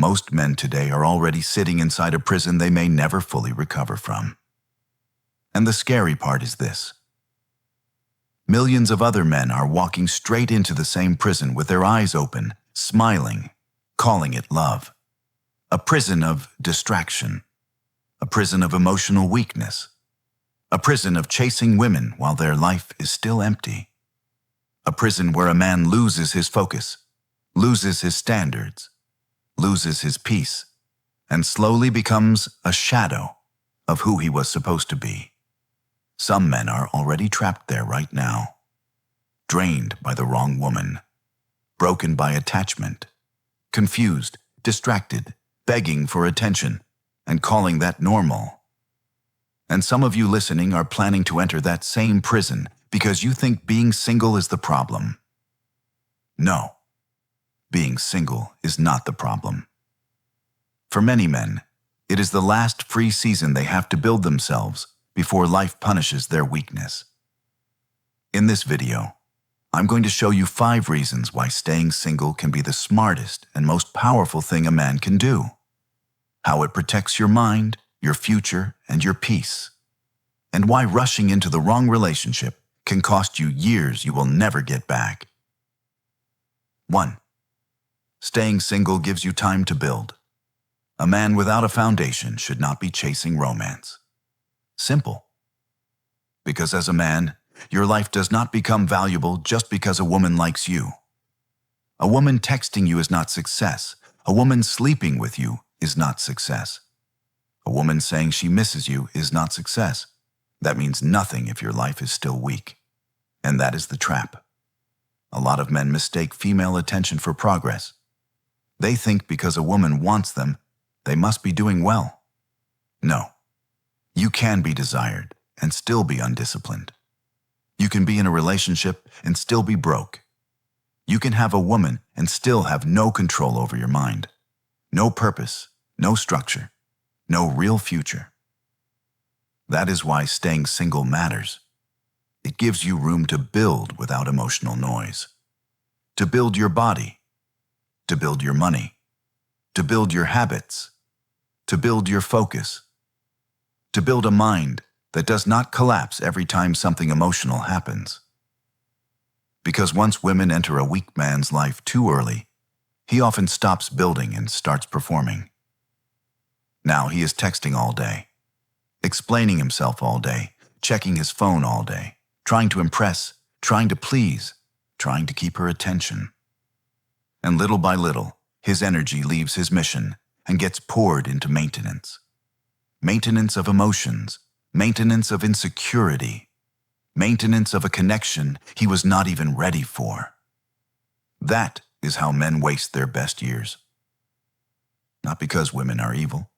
Most men today are already sitting inside a prison they may never fully recover from. And the scary part is this. Millions of other men are walking straight into the same prison with their eyes open, smiling, calling it love. A prison of distraction. A prison of emotional weakness. A prison of chasing women while their life is still empty. A prison where a man loses his focus, loses his standards, loses his peace, and slowly becomes a shadow of who he was supposed to be. Some men are already trapped there right now, drained by the wrong woman, broken by attachment, confused, distracted, begging for attention, and calling that normal. And some of you listening are planning to enter that same prison because you think being single is the problem. No, being single is not the problem. For many men, it is the last free season they have to build themselves before life punishes their weakness. In this video, I'm going to show you 5 reasons why staying single can be the smartest and most powerful thing a man can do. How it protects your mind, your future, and your peace. And why rushing into the wrong relationship can cost you years you will never get back. 1. Staying single gives you time to build. A man without a foundation should not be chasing romance. Simple. Because as a man, your life does not become valuable just because a woman likes you. A woman texting you is not success. A woman sleeping with you is not success. A woman saying she misses you is not success. That means nothing if your life is still weak. And that is the trap. A lot of men mistake female attention for progress. They think because a woman wants them, they must be doing well. No. You can be desired and still be undisciplined. You can be in a relationship and still be broke. You can have a woman and still have no control over your mind. No purpose, no structure, no real future. That is why staying single matters. It gives you room to build without emotional noise. To build your body. To build your money. To build your habits. To build your focus. To build a mind that does not collapse every time something emotional happens. Because once women enter a weak man's life too early, he often stops building and starts performing. Now he is texting all day, explaining himself all day, checking his phone all day, trying to impress, trying to please, trying to keep her attention. And little by little, his energy leaves his mission and gets poured into maintenance. Maintenance of emotions, maintenance of insecurity, maintenance of a connection he was not even ready for. That is how men waste their best years. Not because women are evil,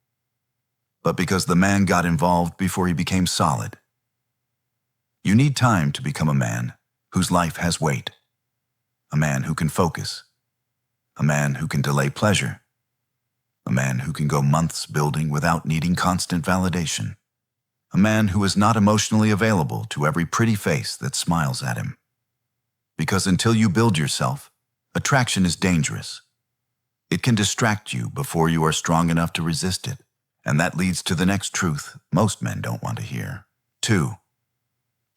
but because the man got involved before he became solid. You need time to become a man whose life has weight, a man who can focus, a man who can delay pleasure, a man who can go months building without needing constant validation, a man who is not emotionally available to every pretty face that smiles at him. Because until you build yourself, attraction is dangerous. It can distract you before you are strong enough to resist it, and that leads to the next truth most men don't want to hear. 2.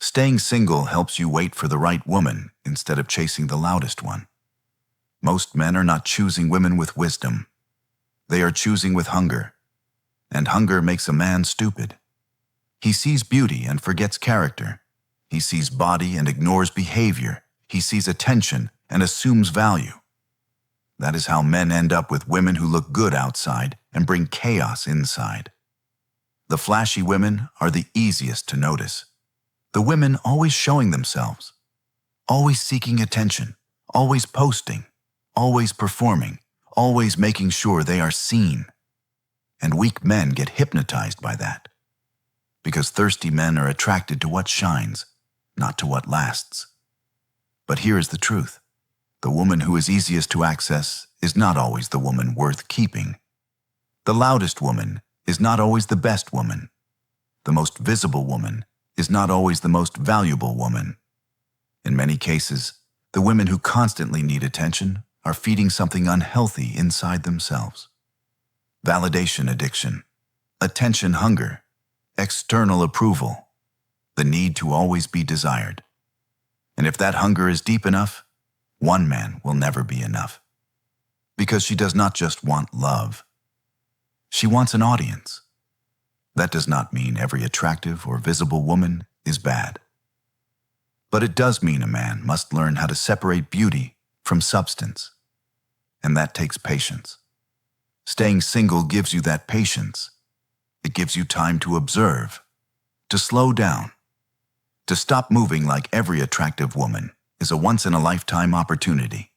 Staying single helps you wait for the right woman instead of chasing the loudest one. Most men are not choosing women with wisdom. They are choosing with hunger, and hunger makes a man stupid. He sees beauty and forgets character. He sees body and ignores behavior. He sees attention and assumes value. That is how men end up with women who look good outside and bring chaos inside. The flashy women are the easiest to notice. The women always showing themselves, always seeking attention, always posting, always performing, always making sure they are seen. And weak men get hypnotized by that. Because thirsty men are attracted to what shines, not to what lasts. But here is the truth. The woman who is easiest to access is not always the woman worth keeping. The loudest woman is not always the best woman. The most visible woman is not always the most valuable woman. In many cases, the women who constantly need attention are feeding something unhealthy inside themselves. validation addiction, attention hunger, external approval, the need to always be desired. And if that hunger is deep enough, one man will never be enough. Because she does not just want love. She wants an audience. That does not mean every attractive or visible woman is bad. But it does mean a man must learn how to separate beauty from substance. And that takes patience. Staying single gives you that patience. It gives you time to observe, to slow down, to stop moving like every attractive woman is a once-in-a-lifetime opportunity.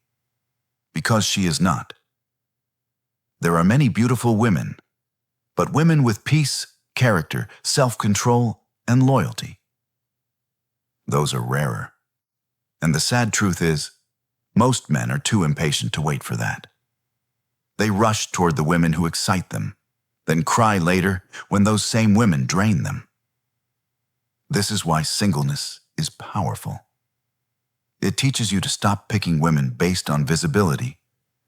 Because she is not. There are many beautiful women, but women with peace, character, self-control, and loyalty. Those are rarer. And the sad truth is, most men are too impatient to wait for that. They rush toward the women who excite them, then cry later when those same women drain them. This is why singleness is powerful. It teaches you to stop picking women based on visibility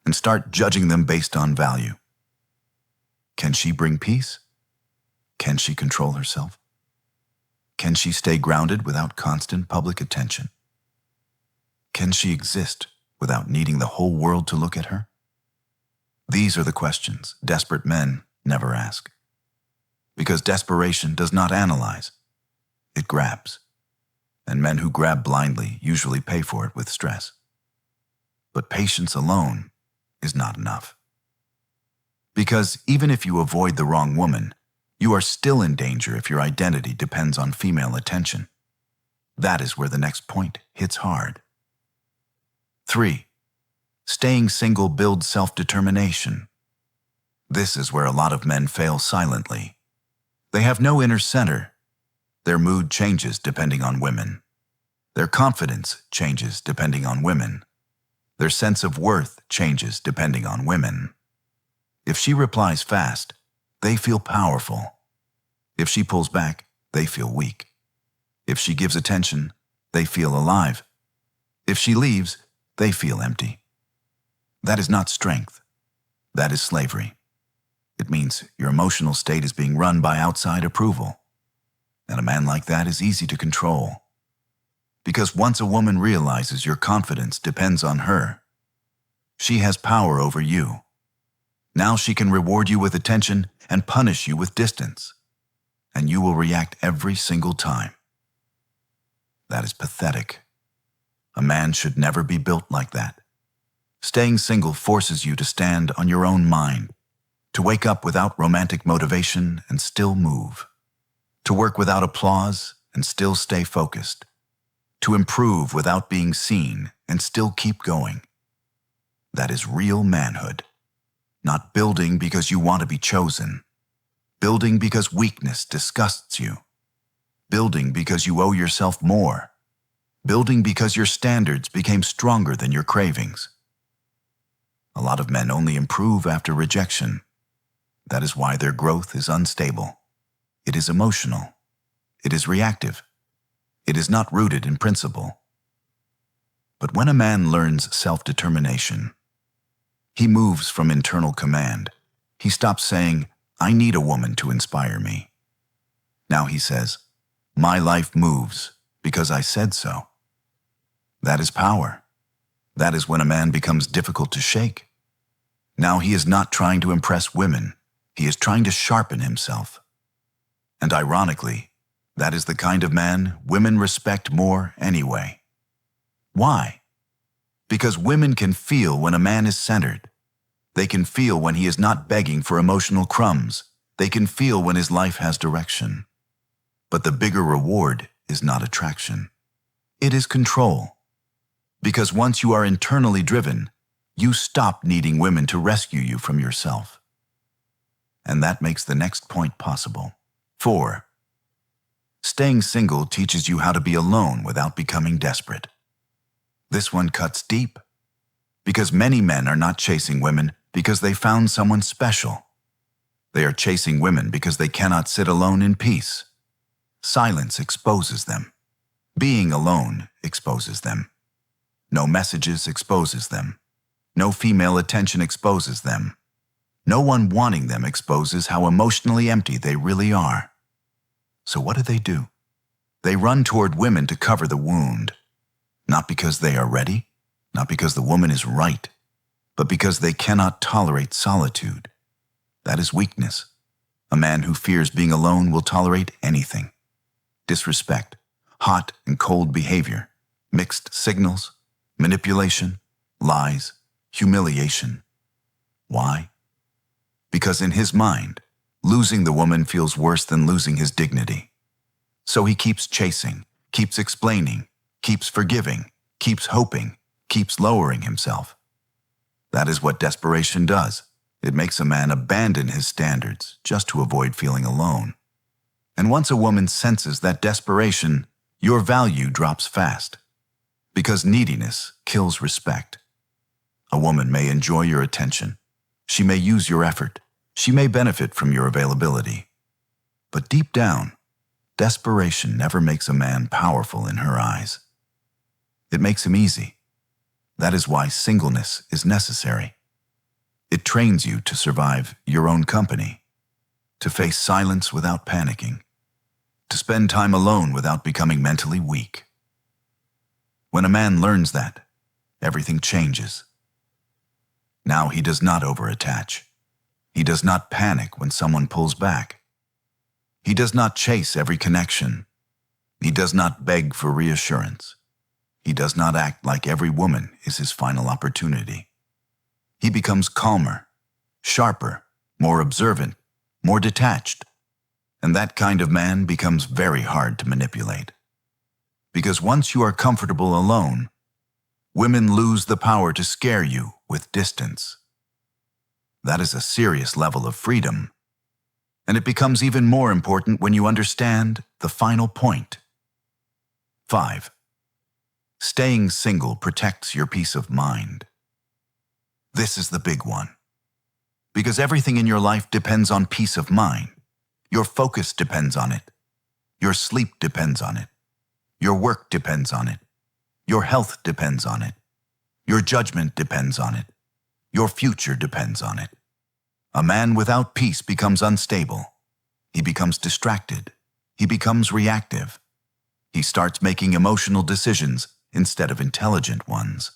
and start judging them based on value. Can she bring peace? Can she control herself? Can she stay grounded without constant public attention? Can she exist without needing the whole world to look at her? These are the questions desperate men never ask. Because desperation does not analyze, it grabs. And men who grab blindly usually pay for it with stress. But patience alone is not enough. Because even if you avoid the wrong woman, you are still in danger if your identity depends on female attention. That is where the next point hits hard. 3. Staying single builds self-determination. This is where a lot of men fail silently. They have no inner center. Their mood changes depending on women. Their confidence changes depending on women. Their sense of worth changes depending on women. If she replies fast, they feel powerful. If she pulls back, they feel weak. If she gives attention, they feel alive. If she leaves, they feel empty. That is not strength. That is slavery. It means your emotional state is being run by outside approval. And a man like that is easy to control. Because once a woman realizes your confidence depends on her, she has power over you. Now she can reward you with attention and punish you with distance. And you will react every single time. That is pathetic. A man should never be built like that. Staying single forces you to stand on your own mind, to wake up without romantic motivation and still move, to work without applause and still stay focused, to improve without being seen and still keep going. That is real manhood. Not building because you want to be chosen. Building because weakness disgusts you. Building because you owe yourself more. Building because your standards became stronger than your cravings. A lot of men only improve after rejection. That is why their growth is unstable. It is emotional. It is reactive. It is not rooted in principle. But when a man learns self-determination, he moves from internal command. He stops saying, "I need a woman to inspire me." Now he says, "My life moves because I said so." That is power. That is when a man becomes difficult to shake. Now he is not trying to impress women. He is trying to sharpen himself. And ironically, that is the kind of man women respect more anyway. Why? Because women can feel when a man is centered. They can feel when he is not begging for emotional crumbs. They can feel when his life has direction. But the bigger reward is not attraction. It is control. Because once you are internally driven, you stop needing women to rescue you from yourself. And that makes the next point possible. 4. Staying single teaches you how to be alone without becoming desperate. This one cuts deep. Because many men are not chasing women because they found someone special. They are chasing women because they cannot sit alone in peace. Silence exposes them. Being alone exposes them. No messages exposes them. No female attention exposes them. No one wanting them exposes how emotionally empty they really are. So what do? They run toward women to cover the wound. Not because they are ready, not because the woman is right, but because they cannot tolerate solitude. That is weakness. A man who fears being alone will tolerate anything. Disrespect, hot and cold behavior, mixed signals, manipulation, lies, humiliation. Why? Because in his mind, losing the woman feels worse than losing his dignity. So he keeps chasing, keeps explaining, keeps forgiving, keeps hoping, keeps lowering himself. That is what desperation does. It makes a man abandon his standards just to avoid feeling alone. And once a woman senses that desperation, your value drops fast. Because neediness kills respect. A woman may enjoy your attention. She may use your effort. She may benefit from your availability. But deep down, desperation never makes a man powerful in her eyes. It makes him easy. That is why singleness is necessary. It trains you to survive your own company, to face silence without panicking, to spend time alone without becoming mentally weak. When a man learns that, everything changes. Now he does not overattach. He does not panic when someone pulls back. He does not chase every connection. He does not beg for reassurance. He does not act like every woman is his final opportunity. He becomes calmer, sharper, more observant, more detached. And that kind of man becomes very hard to manipulate. Because once you are comfortable alone, women lose the power to scare you with distance. That is a serious level of freedom. And it becomes even more important when you understand the final point. 5. Staying single protects your peace of mind. This is the big one. Because everything in your life depends on peace of mind. Your focus depends on it. Your sleep depends on it. Your work depends on it. Your health depends on it. Your judgment depends on it. Your future depends on it. A man without peace becomes unstable. He becomes distracted. He becomes reactive. He starts making emotional decisions instead of intelligent ones.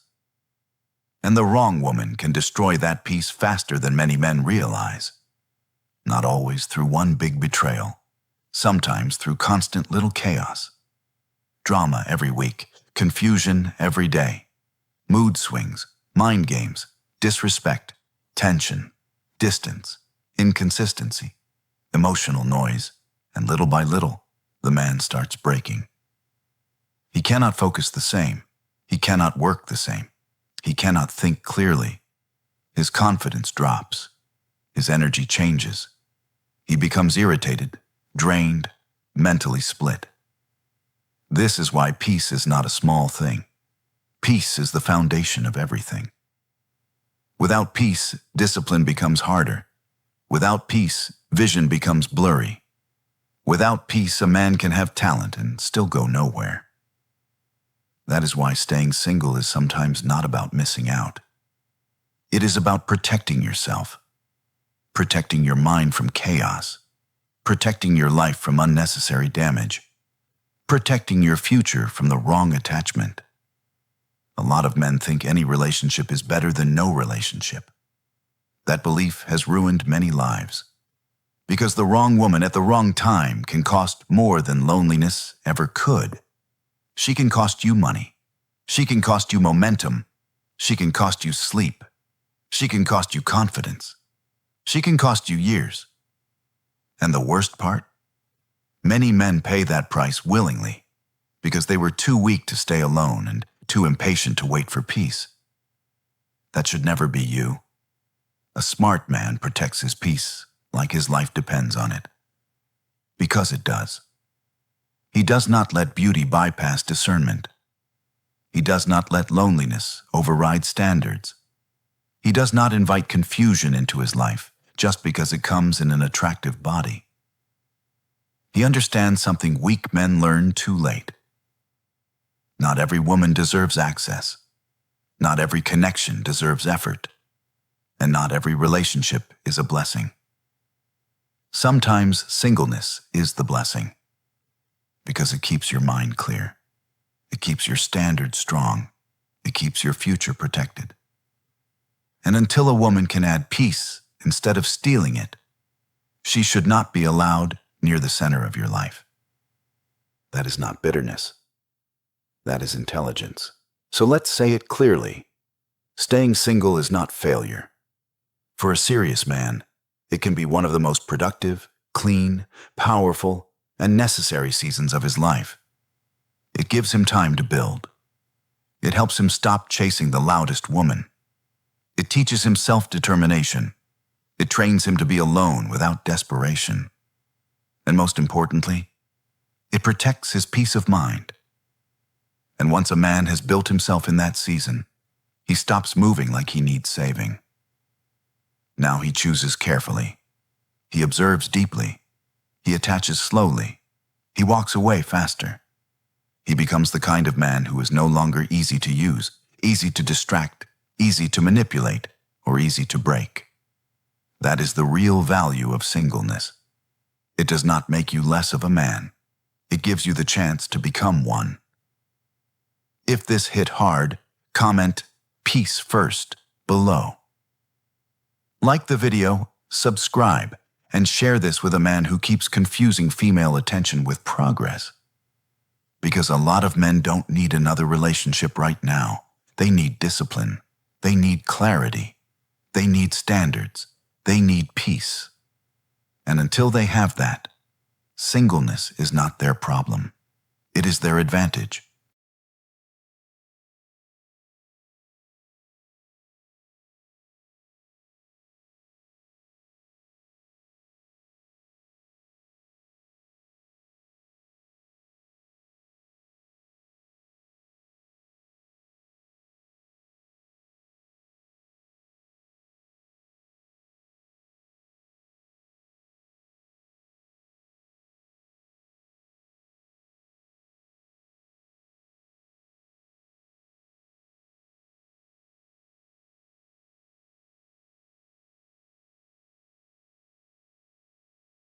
And the wrong woman can destroy that peace faster than many men realize. Not always through one big betrayal, sometimes through constant little chaos. Drama every week, confusion every day, mood swings, mind games, disrespect, tension, distance, inconsistency, emotional noise, and little by little, the man starts breaking. He cannot focus the same. He cannot work the same. He cannot think clearly. His confidence drops. His energy changes. He becomes irritated, drained, mentally split. This is why peace is not a small thing. Peace is the foundation of everything. Without peace, discipline becomes harder. Without peace, vision becomes blurry. Without peace, a man can have talent and still go nowhere. That is why staying single is sometimes not about missing out. It is about protecting yourself, protecting your mind from chaos, protecting your life from unnecessary damage, protecting your future from the wrong attachment. A lot of men think any relationship is better than no relationship. That belief has ruined many lives. Because the wrong woman at the wrong time can cost more than loneliness ever could. She can cost you money. She can cost you momentum. She can cost you sleep. She can cost you confidence. She can cost you years. And the worst part? Many men pay that price willingly because they were too weak to stay alone and too impatient to wait for peace. That should never be you. A smart man protects his peace like his life depends on it. Because it does. He does not let beauty bypass discernment. He does not let loneliness override standards. He does not invite confusion into his life just because it comes in an attractive body. He understands something weak men learn too late. Not every woman deserves access. Not every connection deserves effort. and not every relationship is a blessing. Sometimes singleness is the blessing, because it keeps your mind clear. It keeps your standards strong. It keeps your future protected. And until a woman can add peace instead of stealing it, she should not be allowed near the center of your life. That is not bitterness. That is intelligence. So let's say it clearly. Staying single is not failure. For a serious man, it can be one of the most productive, clean, powerful, and necessary seasons of his life. It gives him time to build. It helps him stop chasing the loudest woman. It teaches him self-determination. It trains him to be alone without desperation. And most importantly, it protects his peace of mind. And once a man has built himself in that season, he stops moving like he needs saving. Now he chooses carefully. He observes deeply. He attaches slowly. He walks away faster. He becomes the kind of man who is no longer easy to use, easy to distract, easy to manipulate, or easy to break. That is the real value of singleness. It does not make you less of a man. It gives you the chance to become one. If this hit hard, comment "Peace first" below. Like the video, subscribe, and share this with a man who keeps confusing female attention with progress. Because a lot of men don't need another relationship right now. They need discipline. They need clarity. They need standards. They need peace. And until they have that, singleness is not their problem. It is their advantage.